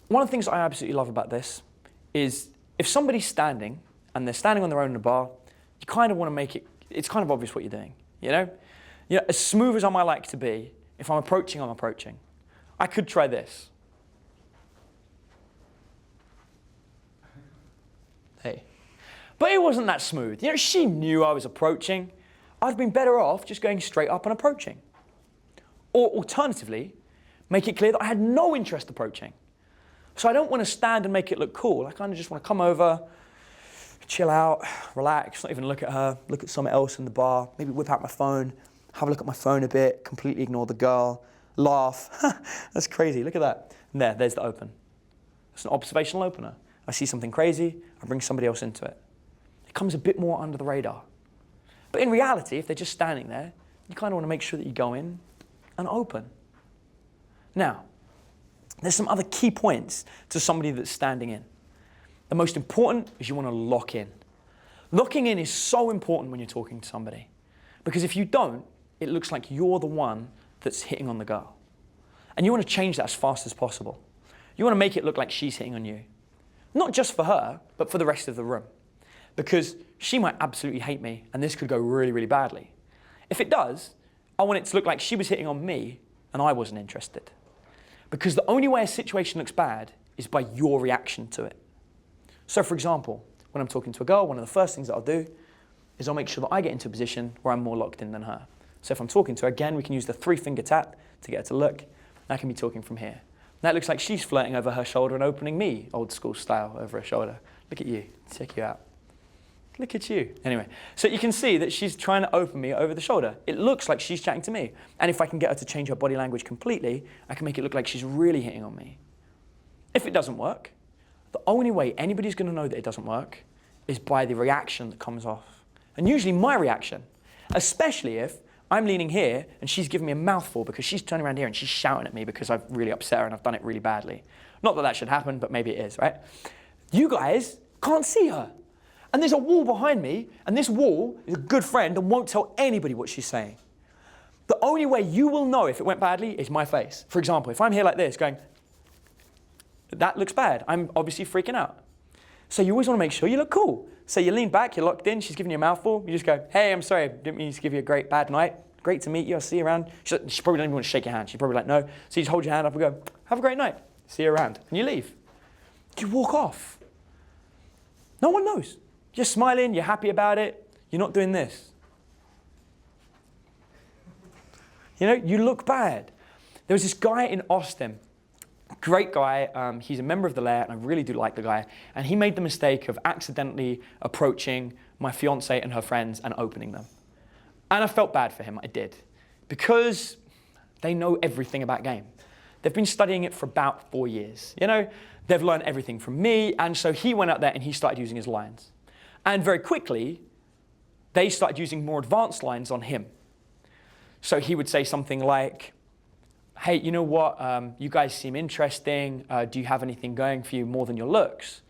One of the things I absolutely love about this is if somebody's standing and they're standing on their own in a bar, you kind of want to make it, it's kind of obvious what you're doing, you know? As smooth as I might like to be, if I'm approaching, I'm approaching. I could try this. Hey. But it wasn't that smooth. You know, she knew I was approaching. I'd been better off just going straight up and approaching. Or alternatively, make it clear that I had no interest approaching. So I don't want to stand and make it look cool. I kind of just want to come over, chill out, relax, not even look at her, look at someone else in the bar, maybe whip out my phone, have a look at my phone a bit, completely ignore the girl, laugh. That's crazy, look at that. And there's the open. It's an observational opener. I see something crazy, I bring somebody else into it. It comes a bit more under the radar. But in reality, if they're just standing there, you kind of want to make sure that you go in and open. Now, there's some other key points to somebody that's standing in. The most important is you want to lock in. Locking in is so important when you're talking to somebody. Because if you don't, it looks like you're the one that's hitting on the girl. And you want to change that as fast as possible. You want to make it look like she's hitting on you. Not just for her, but for the rest of the room. Because she might absolutely hate me, and this could go really, really badly. If it does, I want it to look like she was hitting on me, and I wasn't interested. Because the only way a situation looks bad is by your reaction to it. So for example, when I'm talking to a girl, one of the first things that I'll do is I'll make sure that I get into a position where I'm more locked in than her. So if I'm talking to her, again, we can use the 3-finger tap to get her to look. I can be talking from here. That looks like she's flirting over her shoulder and opening me, old school style, over her shoulder. Look at you, check you out. Look at you. Anyway, so you can see that she's trying to open me over the shoulder. It looks like she's chatting to me. And if I can get her to change her body language completely, I can make it look like she's really hitting on me. If it doesn't work, the only way anybody's going to know that it doesn't work is by the reaction that comes off. And usually my reaction, especially if I'm leaning here and she's giving me a mouthful because she's turning around here and she's shouting at me because I've really upset her and I've done it really badly. Not that that should happen, but maybe it is, right? You guys can't see her. And there's a wall behind me, and this wall is a good friend and won't tell anybody what she's saying. The only way you will know if it went badly is my face. For example, if I'm here like this going, that looks bad, I'm obviously freaking out. So you always want to make sure you look cool. So you lean back, you're locked in, she's giving you a mouthful, you just go, hey, I'm sorry, didn't mean to give you a bad night. Great to meet you, I'll see you around. She probably doesn't even want to shake your hand. She's probably like, no. So you just hold your hand up and go, have a great night, see you around. And you leave. You walk off. No one knows. You're smiling, you're happy about it, you're not doing this. You know, you look bad. There was this guy in Austin, great guy, he's a member of the Lair, and I really do like the guy, and he made the mistake of accidentally approaching my fiance and her friends and opening them. And I felt bad for him, I did, because they know everything about game. They've been studying it for about 4 years. You know, they've learned everything from me, and so he went out there and he started using his Lyons. And very quickly, they started using more advanced lines on him. So he would say something like, hey, you know what, you guys seem interesting. Do you have anything going for you more than your looks?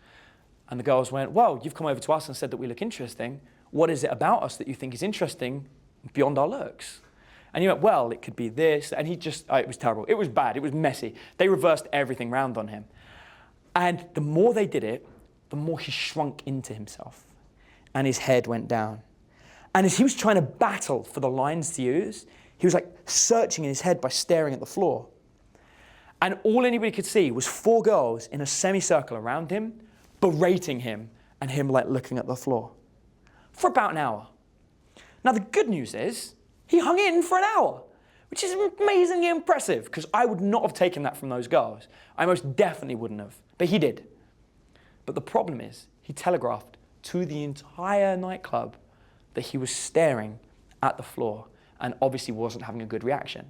And the girls went, well, you've come over to us and said that we look interesting. What is it about us that you think is interesting beyond our looks? And he went, well, it could be this. And he just, it was terrible. It was bad. It was messy. They reversed everything round on him. And the more they did it, the more he shrunk into himself. And his head went down. And as he was trying to battle for the lines to use, he was like searching in his head by staring at the floor. And all anybody could see was 4 girls in a semicircle around him, berating him, and him like looking at the floor for about an hour. Now the good news is, he hung in for an hour, which is amazingly impressive, because I would not have taken that from those girls. I most definitely wouldn't have, but he did. But the problem is, he telegraphed to the entire nightclub that he was staring at the floor and obviously wasn't having a good reaction.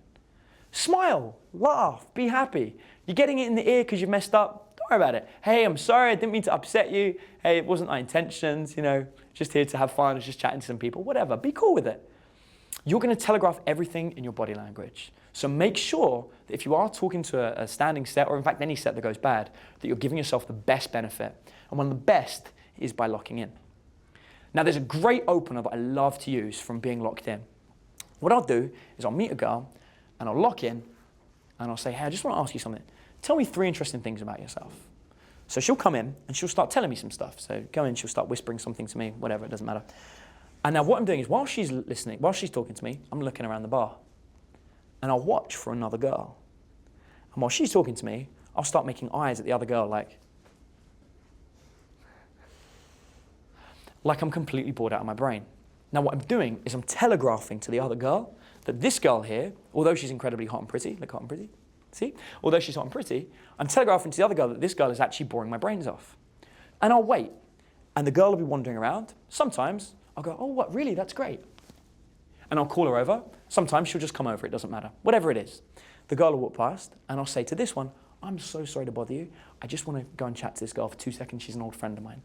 Smile, laugh, be happy. You're getting it in the ear because you messed up. Don't worry about it. Hey, I'm sorry, I didn't mean to upset you. Hey, it wasn't my intentions, you know, just here to have fun, I was just chatting to some people, whatever. Be cool with it. You're going to telegraph everything in your body language. So make sure that if you are talking to a standing set, or in fact any set that goes bad, that you're giving yourself the best benefit. And one of the best is by locking in. Now there's a great opener that I love to use from being locked in. What I'll do is I'll meet a girl and I'll lock in and I'll say, hey, I just want to ask you something. tell me 3 interesting things about yourself. So she'll come in and she'll start telling me some stuff. So go in, she'll start whispering something to me, whatever, it doesn't matter. And now what I'm doing is while she's listening, while she's talking to me, I'm looking around the bar. And I'll watch for another girl. And while she's talking to me, I'll start making eyes at the other girl like I'm completely bored out of my brain. Now what I'm doing is I'm telegraphing to the other girl that this girl here, although she's incredibly hot and pretty, look hot and pretty, see? Although she's hot and pretty, I'm telegraphing to the other girl that this girl is actually boring my brains off. And I'll wait. And the girl will be wandering around. Sometimes I'll go, oh, what, really? That's great. And I'll call her over. Sometimes she'll just come over, it doesn't matter. Whatever it is. The girl will walk past and I'll say to this one, I'm so sorry to bother you. I just want to go and chat to this girl for 2 seconds. She's an old friend of mine.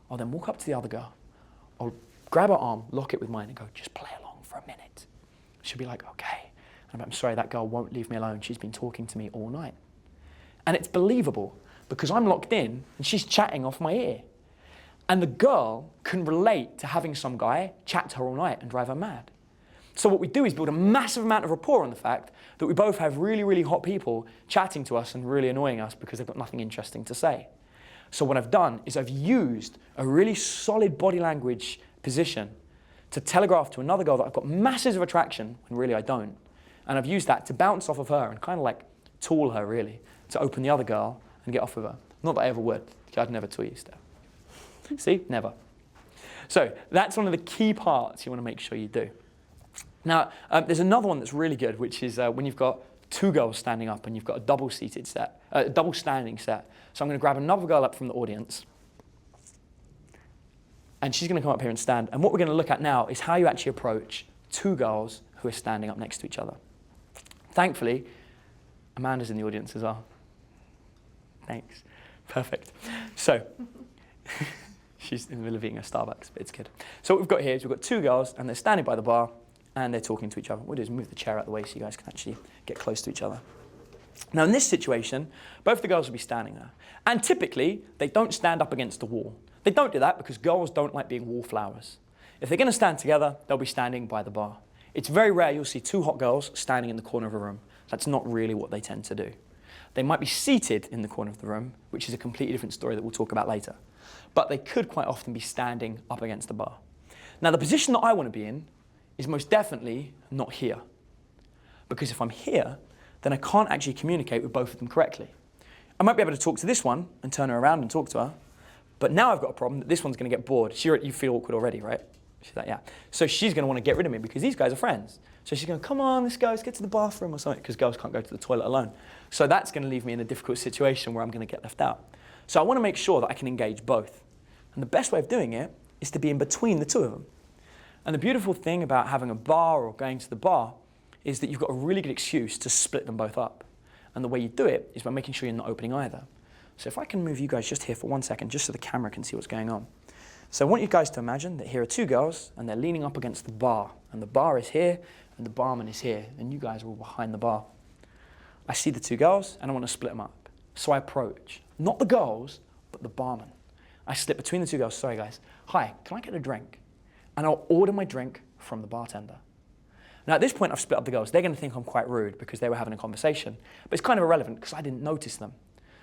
I'll then walk up to the other girl. I'll grab her arm, lock it with mine and go, just play along for a minute. She'll be like, okay. And I'm sorry, that girl won't leave me alone. She's been talking to me all night. And it's believable because I'm locked in and she's chatting off my ear. And the girl can relate to having some guy chat to her all night and drive her mad. So what we do is build a massive amount of rapport on the fact that we both have really, really hot people chatting to us and really annoying us because they've got nothing interesting to say. So what I've done is I've used a really solid body language position to telegraph to another girl that I've got masses of attraction when really I don't. And I've used that to bounce off of her and kind of like tool her really to open the other girl and get off of her. Not that I ever would. I'd never tool you, Steph. See? Never. So that's one of the key parts you want to make sure you do. Now, there's another one that's really good, which is when you've got 2 girls standing up and you've got a double standing set. So I'm going to grab another girl up from the audience. And she's going to come up here and stand. And what we're going to look at now is how you actually approach 2 girls who are standing up next to each other. Thankfully, Amanda's in the audience as well. Thanks. Perfect. So, she's in the middle of eating a Starbucks, but it's good. So what we've got here is we've got 2 girls, and they're standing by the bar, and they're talking to each other. What we'll do is move the chair out of the way so you guys can actually get close to each other. Now, in this situation, both the girls will be standing there. And typically, they don't stand up against the wall. They don't do that because girls don't like being wallflowers. If they're going to stand together, they'll be standing by the bar. It's very rare you'll see 2 hot girls standing in the corner of a room. That's not really what they tend to do. They might be seated in the corner of the room, which is a completely different story that we'll talk about later. But they could quite often be standing up against the bar. Now, the position that I want to be in is most definitely not here. Because if I'm here, then I can't actually communicate with both of them correctly. I might be able to talk to this one and turn her around and talk to her, but now I've got a problem that this one's going to get bored. You feel awkward already, right? She's like, yeah. So she's going to want to get rid of me because these guys are friends. So she's going, come on, let's go, let's get to the bathroom or something, because girls can't go to the toilet alone. So that's going to leave me in a difficult situation where I'm going to get left out. So I want to make sure that I can engage both. And the best way of doing it is to be in between the 2 of them. And the beautiful thing about having a bar or going to the bar is that you've got a really good excuse to split them both up. And the way you do it is by making sure you're not opening either. So if I can move you guys just here for 1 second, just so the camera can see what's going on. So I want you guys to imagine that here are 2 girls and they're leaning up against the bar. And the bar is here and the barman is here. And you guys are all behind the bar. I see the 2 girls and I want to split them up. So I approach, not the girls, but the barman. I slip between the 2 girls. Sorry guys. Hi, can I get a drink? And I'll order my drink from the bartender. Now at this point I've split up the girls. They're going to think I'm quite rude because they were having a conversation. But it's kind of irrelevant because I didn't notice them.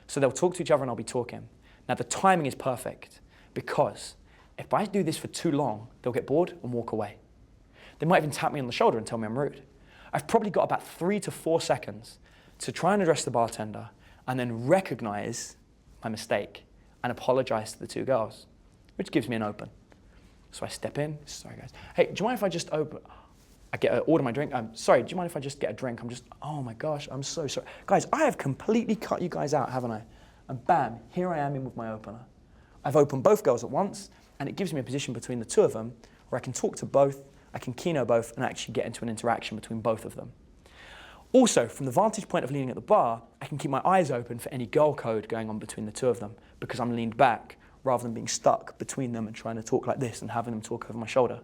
So they'll talk to each other and I'll be talking. Now the timing is perfect because if I do this for too long, they'll get bored and walk away. They might even tap me on the shoulder and tell me I'm rude. I've probably got about 3 to 4 seconds to try and address the bartender and then recognize my mistake and apologize to the 2 girls, which gives me an open. So I step in. Sorry, guys. Hey, do you mind if I just order my drink? Sorry, do you mind if I just get a drink? Oh my gosh, I'm so sorry. Guys, I have completely cut you guys out, haven't I? And bam, here I am in with my opener. I've opened both girls at once, and it gives me a position between the 2 of them where I can talk to both, I can keynote both, and actually get into an interaction between both of them. Also, from the vantage point of leaning at the bar, I can keep my eyes open for any girl code going on between the 2 of them because I'm leaned back rather than being stuck between them and trying to talk like this and having them talk over my shoulder.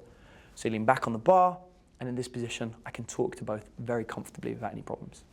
So you lean back on the bar, and in this position, I can talk to both very comfortably without any problems.